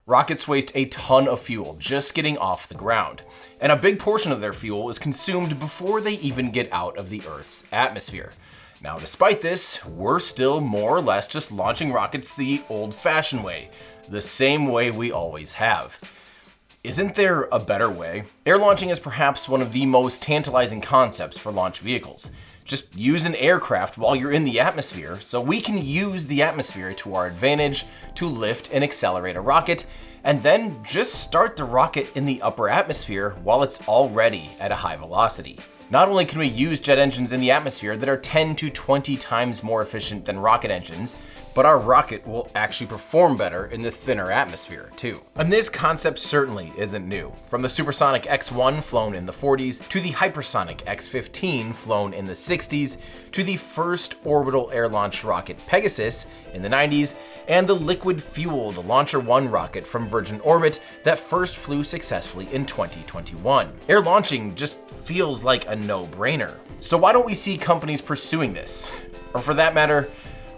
Rockets waste a ton of fuel just getting off the ground, and a big portion of their fuel is consumed before they even get out of the Earth's atmosphere. Now, despite this, we're still more or less just launching rockets the old-fashioned way, the same way we always have. Isn't there a better way? Air launching is perhaps one of the most tantalizing concepts for launch vehicles. Just use an aircraft while you're in the atmosphere so we can use the atmosphere to our advantage to lift and accelerate a rocket, and then just start the rocket in the upper atmosphere while it's already at a high velocity. Not only can we use jet engines in the atmosphere that are 10 to 20 times more efficient than rocket engines, but our rocket will actually perform better in the thinner atmosphere too. And this concept certainly isn't new. From the supersonic X-1 flown in the 40s, to the hypersonic X-15 flown in the 60s, to the first orbital air-launched rocket Pegasus in the 90s, and the liquid-fueled Launcher 1 rocket from Virgin Orbit that first flew successfully in 2021. Air launching just feels like a no-brainer. So why don't we see companies pursuing this? Or for that matter,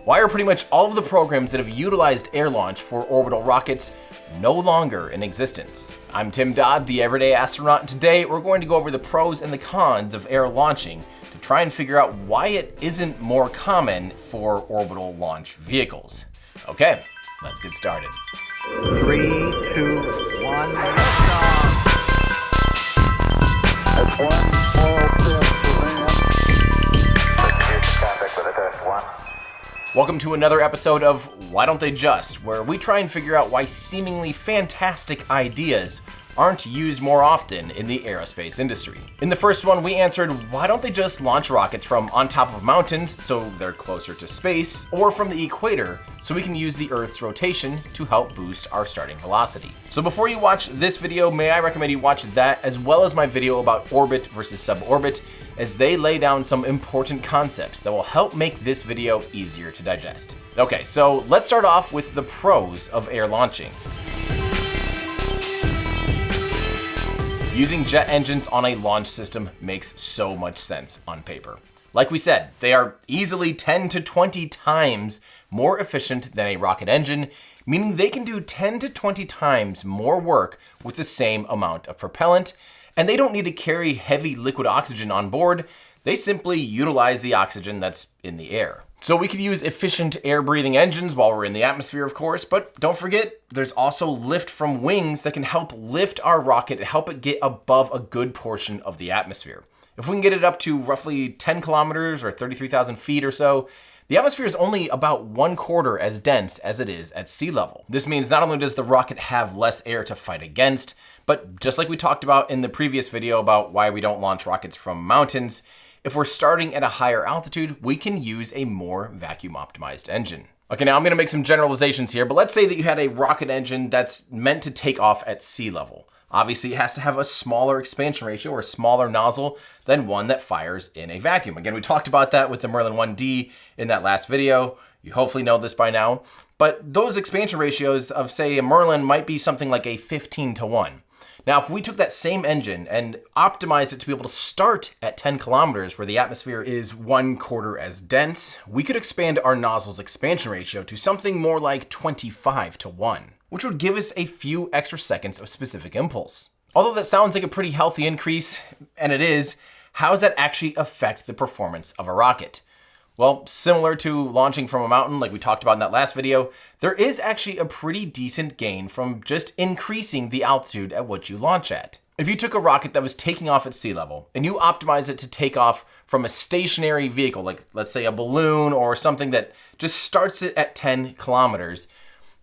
why are pretty much all of the programs that have utilized air launch for orbital rockets no longer in existence? I'm Tim Dodd, the Everyday Astronaut, and today we're going to go over the pros and the cons of air launching to try and figure out why it isn't more common for orbital launch vehicles. Okay, let's get started. 3, 2, 1, liftoff. That's one small step for man. Contact with a test one. Welcome to another episode of Why Don't They Just, where we try and figure out why seemingly fantastic ideas aren't used more often in the aerospace industry. In the first one, we answered why don't they just launch rockets from on top of mountains so they're closer to space, or from the equator so we can use the Earth's rotation to help boost our starting velocity. So before you watch this video, may I recommend you watch that as well as my video about orbit versus suborbit, as they lay down some important concepts that will help make this video easier to digest. Okay, so let's start off with the pros of air launching. Using jet engines on a launch system makes so much sense on paper. Like we said, they are easily 10 to 20 times more efficient than a rocket engine, meaning they can do 10 to 20 times more work with the same amount of propellant, and they don't need to carry heavy liquid oxygen on board. They simply utilize the oxygen that's in the air. So we could use efficient air-breathing engines while we're in the atmosphere, of course, but don't forget, there's also lift from wings that can help lift our rocket and help it get above a good portion of the atmosphere. If we can get it up to roughly 10 kilometers or 33,000 feet or so, the atmosphere is only about 1/4 as dense as it is at sea level. This means not only does the rocket have less air to fight against, but just like we talked about in the previous video about why we don't launch rockets from mountains, if we're starting at a higher altitude, we can use a more vacuum-optimized engine. Okay, now I'm gonna make some generalizations here, but let's say that you had a rocket engine that's meant to take off at sea level. Obviously, it has to have a smaller expansion ratio or a smaller nozzle than one that fires in a vacuum. Again, we talked about that with the Merlin 1D in that last video. You hopefully know this by now. But those expansion ratios of, say, a Merlin might be something like a 15 to 1. Now, if we took that same engine and optimized it to be able to start at 10 kilometers where the atmosphere is 1/4 as dense, we could expand our nozzle's expansion ratio to something more like 25 to 1, which would give us a few extra seconds of specific impulse. Although that sounds like a pretty healthy increase, and it is, how does that actually affect the performance of a rocket? Well, similar to launching from a mountain like we talked about in that last video, there is actually a pretty decent gain from just increasing the altitude at which you launch at. If you took a rocket that was taking off at sea level and you optimize it to take off from a stationary vehicle, like let's say a balloon or something that just starts it at 10 kilometers,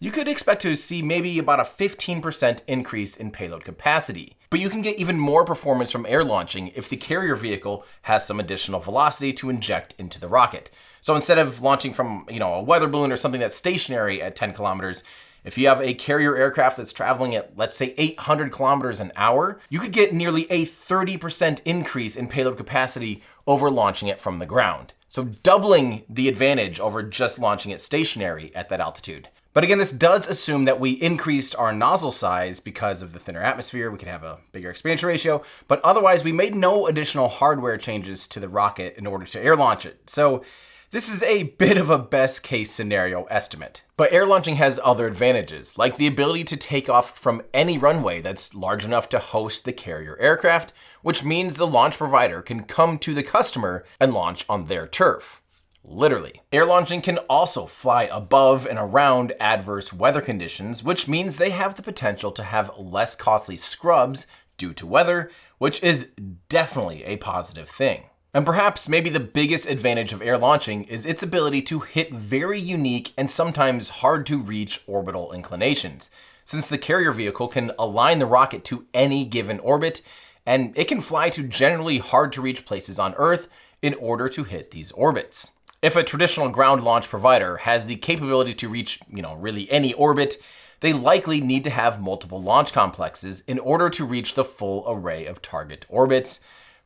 you could expect to see maybe about a 15% increase in payload capacity. But you can get even more performance from air launching if the carrier vehicle has some additional velocity to inject into the rocket. So instead of launching from, a weather balloon or something that's stationary at 10 kilometers, if you have a carrier aircraft that's traveling at, let's say, 800 kilometers an hour, you could get nearly a 30% increase in payload capacity over launching it from the ground. So doubling the advantage over just launching it stationary at that altitude. But again, this does assume that we increased our nozzle size because of the thinner atmosphere. We could have a bigger expansion ratio, but otherwise we made no additional hardware changes to the rocket in order to air launch it. So This is a bit of a best case scenario estimate. But air launching has other advantages, like the ability to take off from any runway that's large enough to host the carrier aircraft, which means the launch provider can come to the customer and launch on their turf. Literally. Air launching can also fly above and around adverse weather conditions, which means they have the potential to have less costly scrubs due to weather, which is definitely a positive thing. And perhaps maybe the biggest advantage of air launching is its ability to hit very unique and sometimes hard to reach orbital inclinations, since the carrier vehicle can align the rocket to any given orbit, and it can fly to generally hard to reach places on Earth in order to hit these orbits. If a traditional ground launch provider has the capability to reach, really any orbit, they likely need to have multiple launch complexes in order to reach the full array of target orbits,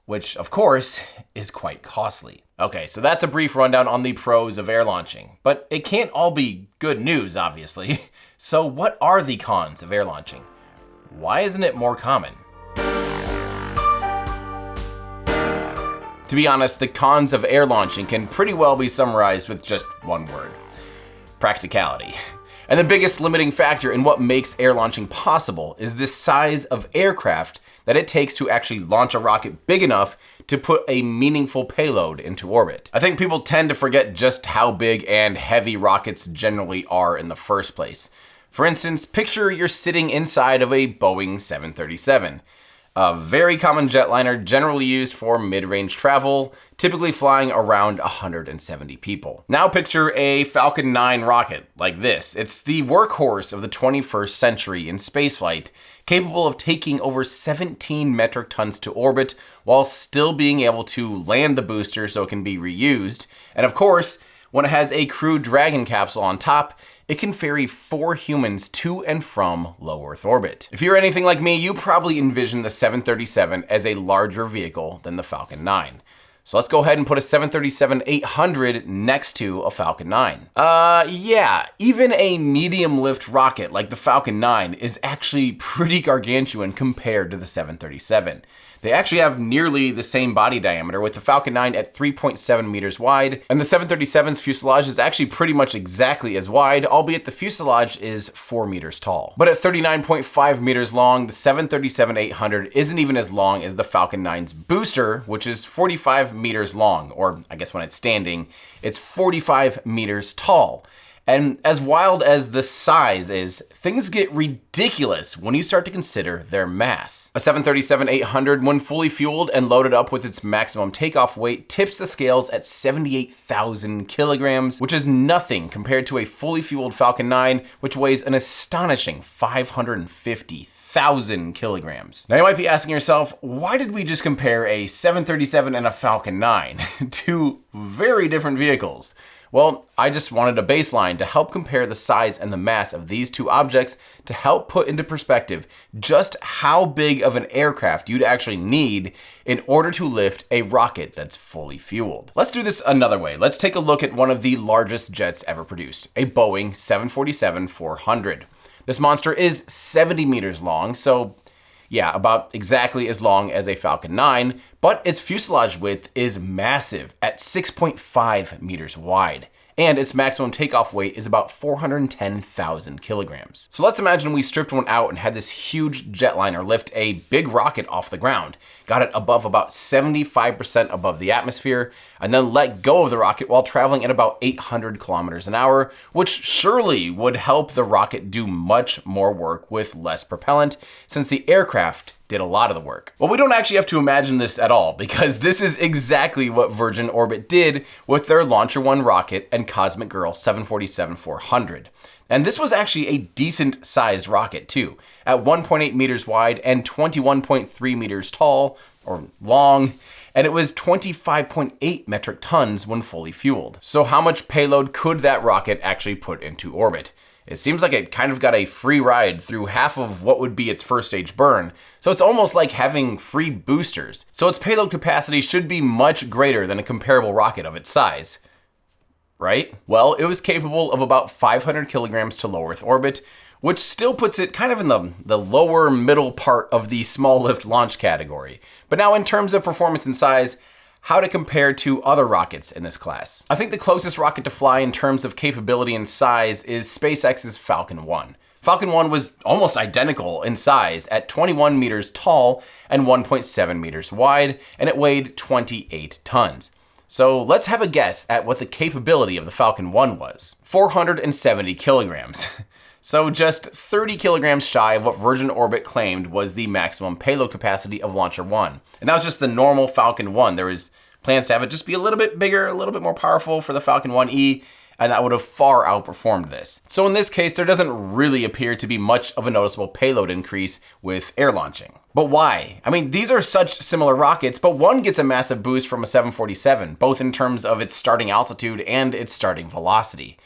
which of course is quite costly. Okay, so that's a brief rundown on the pros of air launching, but it can't all be good news, obviously. So what are the cons of air launching? Why isn't it more common? To be honest, the cons of air launching can pretty well be summarized with just one word: practicality. And the biggest limiting factor in what makes air launching possible is the size of aircraft that it takes to actually launch a rocket big enough to put a meaningful payload into orbit. I think people tend to forget just how big and heavy rockets generally are in the first place. For instance, picture you're sitting inside of a Boeing 737. A very common jetliner generally used for mid-range travel, typically flying around 170 people. Now picture a Falcon 9 rocket like this. It's the workhorse of the 21st century in spaceflight, capable of taking over 17 metric tons to orbit while still being able to land the booster so it can be reused. And of course, when it has a Crew Dragon capsule on top, it can ferry 4 humans to and from low Earth orbit. If you're anything like me, you probably envision the 737 as a larger vehicle than the Falcon 9. So let's go ahead and put a 737-800 next to a Falcon 9. Yeah, even a medium lift rocket like the Falcon 9 is actually pretty gargantuan compared to the 737. They actually have nearly the same body diameter, with the Falcon 9 at 3.7 meters wide, and the 737's fuselage is actually pretty much exactly as wide, albeit the fuselage is 4 meters tall. But at 39.5 meters long, the 737-800 isn't even as long as the Falcon 9's booster, which is 45 meters long, or I guess when it's standing, it's 45 meters tall. And as wild as the size is, things get ridiculous when you start to consider their mass. A 737-800, when fully fueled and loaded up with its maximum takeoff weight, tips the scales at 78,000 kilograms, which is nothing compared to a fully fueled Falcon 9, which weighs an astonishing 550,000 kilograms. Now you might be asking yourself, why did we just compare a 737 and a Falcon 9? Two very different vehicles. Well, I just wanted a baseline to help compare the size and the mass of these two objects to help put into perspective just how big of an aircraft you'd actually need in order to lift a rocket that's fully fueled. Let's do this another way. Let's take a look at one of the largest jets ever produced, a Boeing 747-400. This monster is 70 meters long, so yeah, about exactly as long as a Falcon 9, but its fuselage width is massive at 6.5 meters wide, and its maximum takeoff weight is about 410,000 kilograms. So let's imagine we stripped one out and had this huge jetliner lift a big rocket off the ground, got it above about 75% above the atmosphere, and then let go of the rocket while traveling at about 800 kilometers an hour, which surely would help the rocket do much more work with less propellant, since the aircraft did a lot of the work. Well, we don't actually have to imagine this at all, because this is exactly what Virgin Orbit did with their Launcher One rocket and Cosmic Girl 747-400. And this was actually a decent sized rocket too, at 1.8 meters wide and 21.3 meters tall, or long, and it was 25.8 metric tons when fully fueled. So how much payload could that rocket actually put into orbit? It seems like it kind of got a free ride through half of what would be its first stage burn, so it's almost like having free boosters. So its payload capacity should be much greater than a comparable rocket of its size. Right? Well, it was capable of about 500 kilograms to low Earth orbit, which still puts it kind of in the lower middle part of the small lift launch category. But now in terms of performance and size, how to compare to other rockets in this class. I think the closest rocket to fly in terms of capability and size is SpaceX's Falcon 1. Falcon 1 was almost identical in size at 21 meters tall and 1.7 meters wide, and it weighed 28 tons. So let's have a guess at what the capability of the Falcon 1 was. 470 kilograms. So just 30 kilograms shy of what Virgin Orbit claimed was the maximum payload capacity of Launcher 1. And that was just the normal Falcon 1. There was plans to have it just be a little bit bigger, a little bit more powerful for the Falcon 1E, and that would have far outperformed this. So in this case, there doesn't really appear to be much of a noticeable payload increase with air launching. But why? I mean, these are such similar rockets, but one gets a massive boost from a 747, both in terms of its starting altitude and its starting velocity.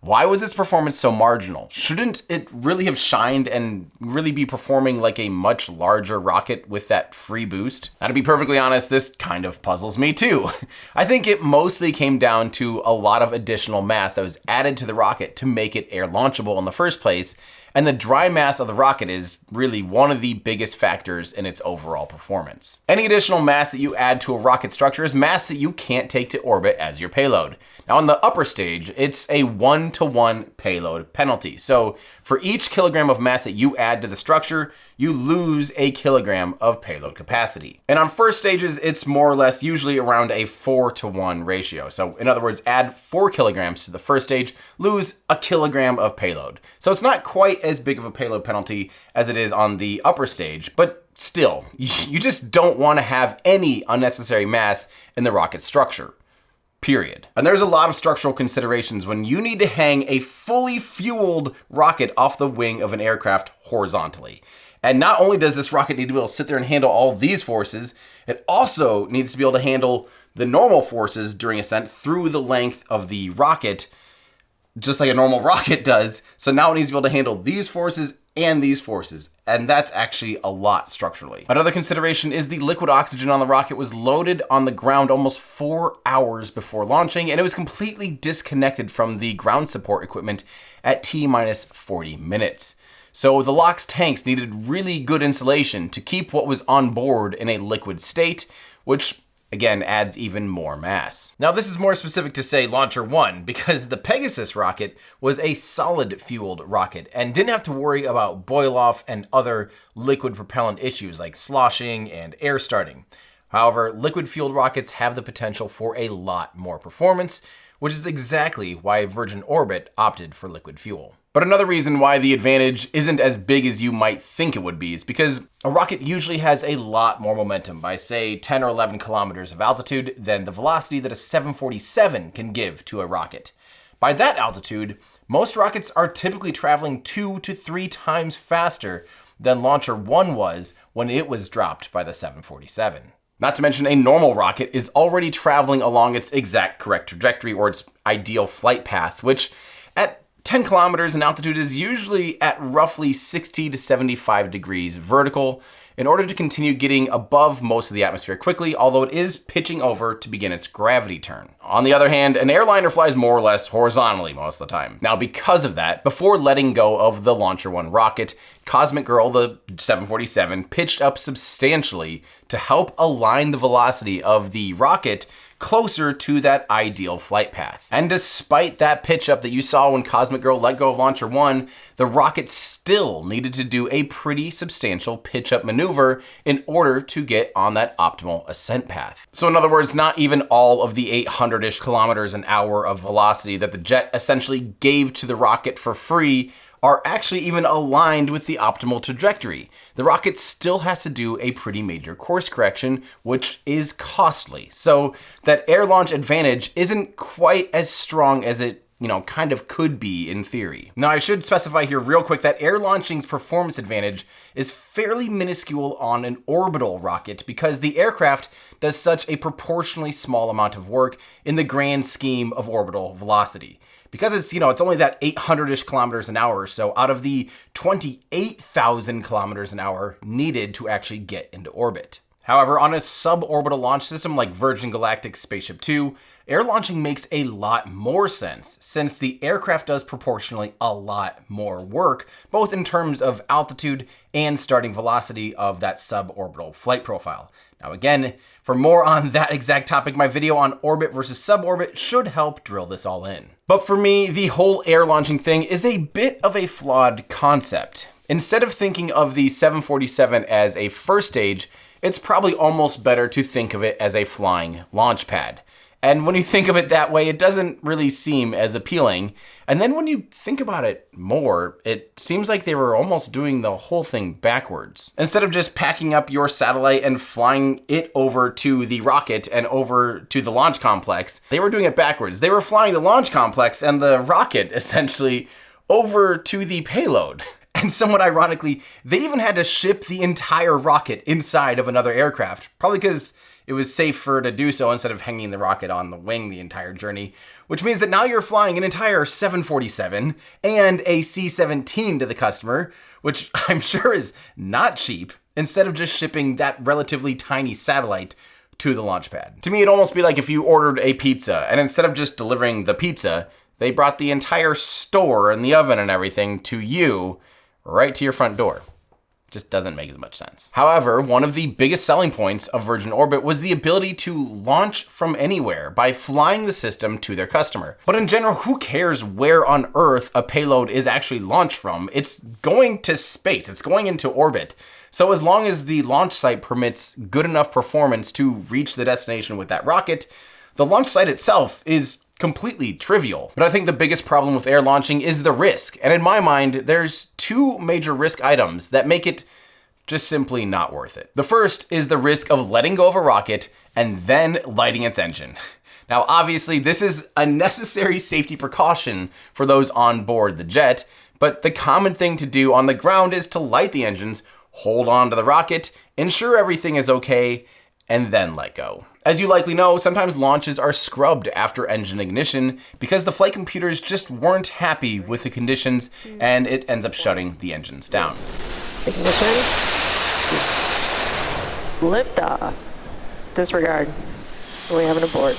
Why was its performance so marginal? Shouldn't it really have shined and really be performing like a much larger rocket with that free boost? Now, to be perfectly honest, this kind of puzzles me too. I think it mostly came down to a lot of additional mass that was added to the rocket to make it air launchable in the first place, and the dry mass of the rocket is really one of the biggest factors in its overall performance. Any additional mass that you add to a rocket structure is mass that you can't take to orbit as your payload. Now on the upper stage, it's a 1-to-1 payload penalty. So for each kilogram of mass that you add to the structure, you lose a kilogram of payload capacity. And on first stages, it's more or less usually around a 4-to-1 ratio. So in other words, add 4 kilograms to the first stage, lose a kilogram of payload. So it's not quite as big of a payload penalty as it is on the upper stage, but still, you just don't want to have any unnecessary mass in the rocket structure. Period. And there's a lot of structural considerations when you need to hang a fully fueled rocket off the wing of an aircraft horizontally. And not only does this rocket need to be able to sit there and handle all these forces, it also needs to be able to handle the normal forces during ascent through the length of the rocket, just like a normal rocket does. So now it needs to be able to handle these forces and these forces, and that's actually a lot structurally. Another consideration is the liquid oxygen on the rocket was loaded on the ground almost 4 hours before launching, and it was completely disconnected from the ground support equipment at T-minus 40 minutes. So the LOX tanks needed really good insulation to keep what was on board in a liquid state, which again adds even more mass. Now this is more specific to say Launcher 1 because the Pegasus rocket was a solid fueled rocket and didn't have to worry about boil off and other liquid propellant issues like sloshing and air starting. However, liquid fueled rockets have the potential for a lot more performance, which is exactly why Virgin Orbit opted for liquid fuel. But another reason why the advantage isn't as big as you might think it would be is because a rocket usually has a lot more momentum by say 10 or 11 kilometers of altitude than the velocity that a 747 can give to a rocket. By that altitude, most rockets are typically traveling 2 to 3 times faster than Launcher 1 was when it was dropped by the 747. Not to mention a normal rocket is already traveling along its exact correct trajectory or its ideal flight path, which at 10 kilometers in altitude is usually at roughly 60 to 75 degrees vertical in order to continue getting above most of the atmosphere quickly, although it is pitching over to begin its gravity turn. On the other hand, an airliner flies more or less horizontally most of the time. Now, because of that, before letting go of the Launcher 1 rocket, Cosmic Girl, the 747, pitched up substantially to help align the velocity of the rocket closer to that ideal flight path. And despite that pitch up that you saw when Cosmic Girl let go of Launcher 1, the rocket still needed to do a pretty substantial pitch up maneuver in order to get on that optimal ascent path. So in other words, not even all of the 800-ish kilometers an hour of velocity that the jet essentially gave to the rocket for free are actually even aligned with the optimal trajectory. The rocket still has to do a pretty major course correction, which is costly. So that air launch advantage isn't quite as strong as it kind of could be in theory. Now I should specify here real quick that air launching's performance advantage is fairly minuscule on an orbital rocket because the aircraft does such a proportionally small amount of work in the grand scheme of orbital velocity. Because it's only that 800-ish kilometers an hour or so out of the 28,000 kilometers an hour needed to actually get into orbit. However, on a suborbital launch system like Virgin Galactic's Spaceship Two, air launching makes a lot more sense, since the aircraft does proportionally a lot more work, both in terms of altitude and starting velocity of that suborbital flight profile. Now again, for more on that exact topic, my video on orbit versus suborbit should help drill this all in. But for me, the whole air launching thing is a bit of a flawed concept. Instead of thinking of the 747 as a first stage, it's probably almost better to think of it as a flying launch pad. And when you think of it that way, it doesn't really seem as appealing. And then when you think about it more, it seems like they were almost doing the whole thing backwards. Instead of just packing up your satellite and flying it over to the rocket and over to the launch complex, they were doing it backwards. They were flying the launch complex and the rocket essentially over to the payload. And somewhat ironically, they even had to ship the entire rocket inside of another aircraft, probably because it was safer to do so instead of hanging the rocket on the wing the entire journey, which means that now you're flying an entire 747 and a C-17 to the customer, which I'm sure is not cheap, instead of just shipping that relatively tiny satellite to the launch pad. To me, it'd almost be like if you ordered a pizza, and instead of just delivering the pizza, they brought the entire store and the oven and everything to you, right to your front door. Just doesn't make as much sense. However, one of the biggest selling points of Virgin Orbit was the ability to launch from anywhere by flying the system to their customer. But in general, who cares where on Earth a payload is actually launched from? It's going to space, it's going into orbit. So as long as the launch site permits good enough performance to reach the destination with that rocket, the launch site itself is completely trivial. But I think the biggest problem with air launching is the risk. And in my mind, there's two major risk items that make it just simply not worth it. The first is the risk of letting go of a rocket and then lighting its engine. Now, obviously, this is a necessary safety precaution for those on board the jet, but the common thing to do on the ground is to light the engines, hold on to the rocket, ensure everything is okay, and then let go. As you likely know, sometimes launches are scrubbed after engine ignition because the flight computers just weren't happy with the conditions, and it ends up shutting the engines down. Ignition. Liftoff. Disregard. We have an abort.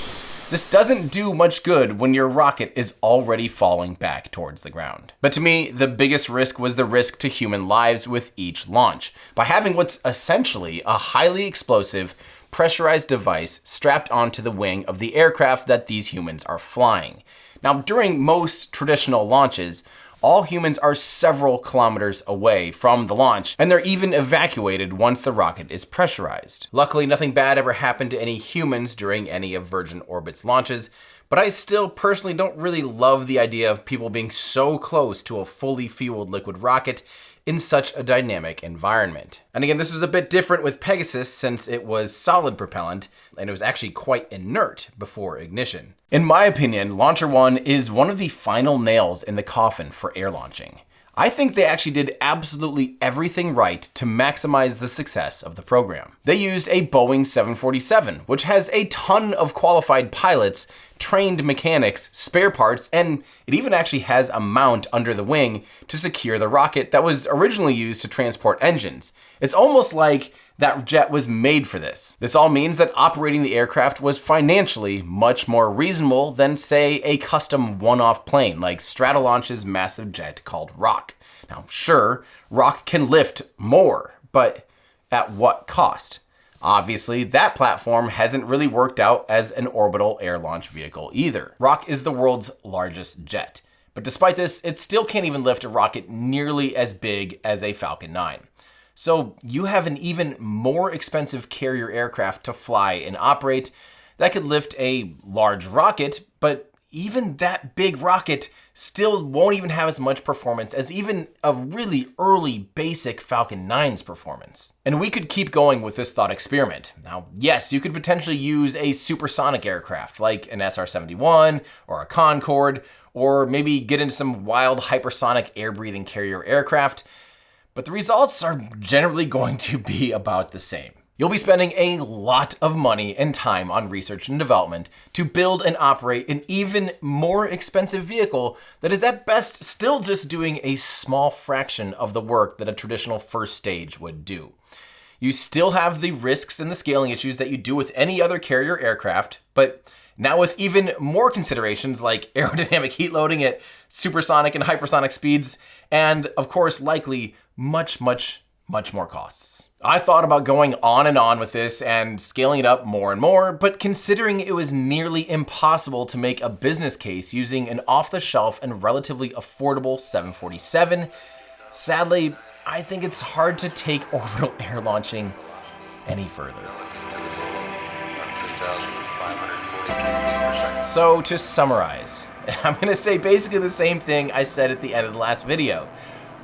This doesn't do much good when your rocket is already falling back towards the ground. But to me, the biggest risk was the risk to human lives with each launch. By having what's essentially a highly explosive, pressurized device strapped onto the wing of the aircraft that these humans are flying. Now, during most traditional launches, all humans are several kilometers away from the launch, and they're even evacuated once the rocket is pressurized. Luckily, nothing bad ever happened to any humans during any of Virgin Orbit's launches, but I still personally don't really love the idea of people being so close to a fully fueled liquid rocket in such a dynamic environment. And again, this was a bit different with Pegasus since it was solid propellant and it was actually quite inert before ignition. In my opinion, Launcher 1 is one of the final nails in the coffin for air launching. I think they actually did absolutely everything right to maximize the success of the program. They used a Boeing 747, which has a ton of qualified pilots, trained mechanics, spare parts, and it even actually has a mount under the wing to secure the rocket that was originally used to transport engines. It's almost like that jet was made for this. This all means that operating the aircraft was financially much more reasonable than, say, a custom one-off plane like Stratolaunch's massive jet called Rock. Now, sure, Rock can lift more, but at what cost? Obviously, that platform hasn't really worked out as an orbital air launch vehicle either. Rock is the world's largest jet, but despite this, it still can't even lift a rocket nearly as big as a Falcon 9. So you have an even more expensive carrier aircraft to fly and operate that could lift a large rocket, but even that big rocket still won't even have as much performance as even a really early basic Falcon 9's performance. And we could keep going with this thought experiment. Now, yes, you could potentially use a supersonic aircraft like an SR-71 or a Concorde, or maybe get into some wild hypersonic air-breathing carrier aircraft, but the results are generally going to be about the same. You'll be spending a lot of money and time on research and development to build and operate an even more expensive vehicle that is at best still just doing a small fraction of the work that a traditional first stage would do. You still have the risks and the scaling issues that you do with any other carrier aircraft, but now with even more considerations like aerodynamic heat loading at supersonic and hypersonic speeds, and of course likely much more costs. I thought about going on and on with this and scaling it up more and more, but considering it was nearly impossible to make a business case using an off-the-shelf and relatively affordable 747, sadly, I think it's hard to take orbital air launching any further. So to summarize, I'm gonna say basically the same thing I said at the end of the last video.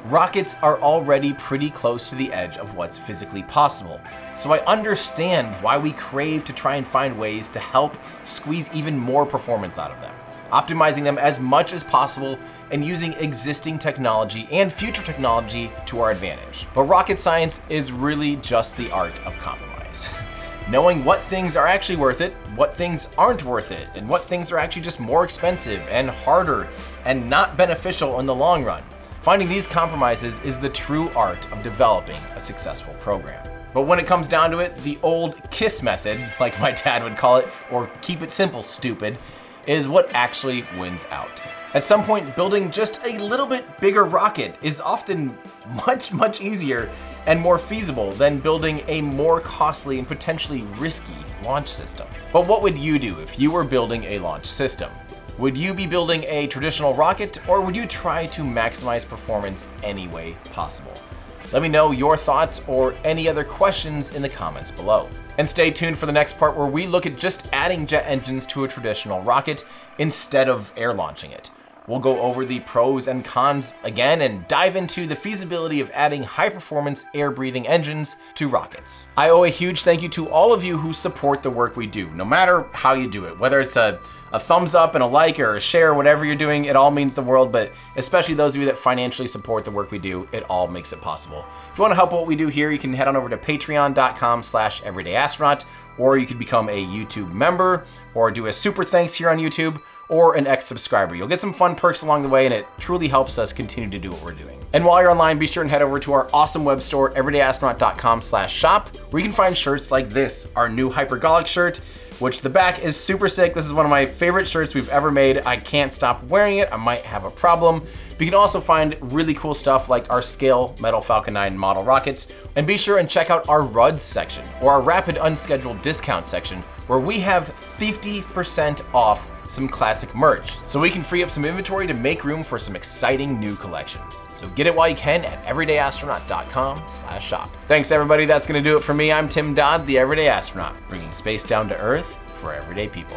Rockets are already pretty close to the edge of what's physically possible, so I understand why we crave to try and find ways to help squeeze even more performance out of them, optimizing them as much as possible and using existing technology and future technology to our advantage. But rocket science is really just the art of compromise. Knowing what things are actually worth it, what things aren't worth it, and what things are actually just more expensive and harder and not beneficial in the long run. Finding these compromises is the true art of developing a successful program. But when it comes down to it, the old KISS method, like my dad would call it, or keep it simple, stupid, is what actually wins out. At some point, building just a little bit bigger rocket is often much easier and more feasible than building a more costly and potentially risky launch system. But what would you do if you were building a launch system? Would you be building a traditional rocket, or would you try to maximize performance any way possible? Let me know your thoughts or any other questions in the comments below. And stay tuned for the next part where we look at just adding jet engines to a traditional rocket instead of air launching it. We'll go over the pros and cons again and dive into the feasibility of adding high-performance air-breathing engines to rockets. I owe a huge thank you to all of you who support the work we do, no matter how you do it, whether it's a thumbs up and a like or a share, whatever you're doing, it all means the world, but especially those of you that financially support the work we do, it all makes it possible. If you want to help what we do here, you can head on over to patreon.com/everydayastronaut, or you could become a YouTube member, or do a super thanks here on YouTube, or an ex-subscriber. You'll get some fun perks along the way, and it truly helps us continue to do what we're doing. And while you're online, be sure and head over to our awesome web store, everydayastronaut.com/shop, where you can find shirts like this, our new Hypergolic shirt, which the back is super sick. This is one of my favorite shirts we've ever made. I can't stop wearing it. I might have a problem. But you can also find really cool stuff like our scale metal Falcon 9 model rockets. And be sure and check out our RUDS section, or our rapid unscheduled discount section, where we have 50% off some classic merch, so we can free up some inventory to make room for some exciting new collections. So get it while you can at everydayastronaut.com/shop. Thanks everybody, that's gonna do it for me. I'm Tim Dodd, the Everyday Astronaut, bringing space down to Earth for everyday people.